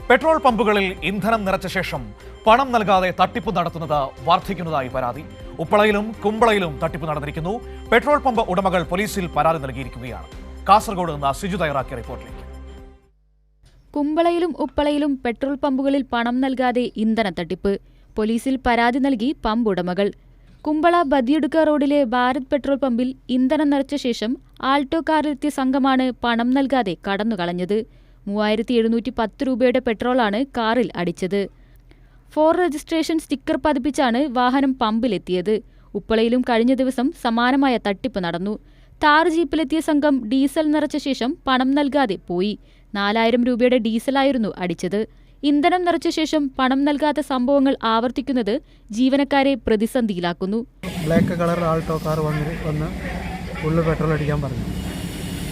Petrol പമ്പുകളിൽ ഇന്ധനം നിറച്ച ശേഷം പണം നൽകാതെ തട്ടിപ്പ് നടത്തുന്നത് വർദ്ധിക്കുന്നതായി പരാതി. ഉപ്പളയിലും കുമ്പളയിലും തട്ടിപ്പ് നടന്നിരിക്കുന്നു. പെട്രോൾ പമ്പ് ഉടമകൾ പോലീസിൽ പരാതി നൽകിയിരിക്കുകയാണ്. കാസർഗോഡ് നിന്ന് സിജു തയ്യാറാക്കിയ റിപ്പോർട്ടിലേക്ക്. കുമ്പളയിലും ഉപ്പളയിലും പെട്രോൾ പമ്പുകളിൽ പണം നൽകാതെ ഇന്ധന തട്ടിപ്പ്. പോലീസിൽ പരാതി നൽകി പമ്പ് ഉടമകൾ. കുമ്പള ബദിയടുക്ക റോഡിലെ ഭാരത് പെട്രോൾ പമ്പിൽ ഇന്ധനം നിറച്ച ശേഷം ആൾട്ടോ കാറിലെത്തിയ സംഘമാണ് പണം നൽകാതെ കടന്നുകളഞ്ഞത്. 3710 രൂപയുടെ പെട്രോളാണ് കാറിൽ അടിച്ചത്. 4 രജിസ്ട്രേഷൻ സ്റ്റിക്കർ പതിപ്പിച്ചാണ് വാഹനം പമ്പിലെത്തിയത്. ഉപ്പളയിലും കഴിഞ്ഞ ദിവസം സമാനമായ തട്ടിപ്പ് നടന്നു. താർ ജീപ്പിലെത്തിയ സംഘം ഡീസൽ നിറച്ച ശേഷം പണം നൽകാതെ പോയി. 4000 രൂപയുടെ ഡീസലായിരുന്നു അടിച്ചത്. ഇന്ധനം നിറച്ച ശേഷം പണം നൽകാത്ത സംഭവങ്ങൾ ആവർത്തിക്കുന്നത് ജീവനക്കാരെ പ്രതിസന്ധിയിലാക്കുന്നു. ബ്ലാക്ക് കളർ ആൾട്ടോ കാർ വന്ന് ഫുള്ള് പെട്രോൾ അടിക്കാൻ പറഞ്ഞു.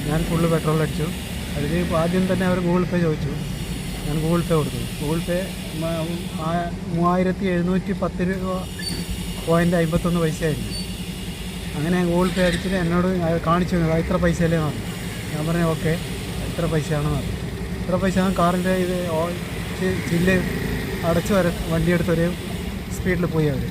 ഞാൻ ഫുള്ള് പെട്രോൾ അടിച്ചു. അതിൽ ആദ്യം തന്നെ അവർ ഗൂഗിൾ പേ ചോദിച്ചു. ഞാൻ ഗൂഗിൾ പേ കൊടുത്തു. ഗൂഗിൾ പേ 3710 രൂപ .51 ആയിരുന്നു. അങ്ങനെ ഗൂഗിൾ പേ അടിച്ചിട്ട് എന്നോട് കാണിച്ചു ഇത്ര പൈസയല്ലേ പറഞ്ഞു. ഞാൻ പറഞ്ഞു ഓക്കെ ഇത്ര പൈസയാണെന്ന് പറഞ്ഞു. ഇത്ര പൈസ കാറിൻ്റെ ഇത് ചില്ല് അടച്ചു വണ്ടിയെടുത്തൊരു സ്പീഡിൽ പോയി അവർ.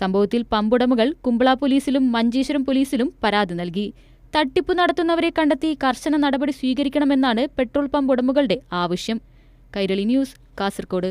സംഭവത്തിൽ പമ്പുടമകൾ കുമ്പള പോലീസിലും മഞ്ചേശ്വരം പോലീസിലും പരാതി നൽകി. തട്ടിപ്പ് നടത്തുന്നവരെ കണ്ടെത്തി കർശന നടപടി സ്വീകരിക്കണമെന്നാണ് പെട്രോൾ പമ്പ് ഉടമകളുടെ ആവശ്യം. കൈരളി ന്യൂസ്, കാസർഗോഡ്.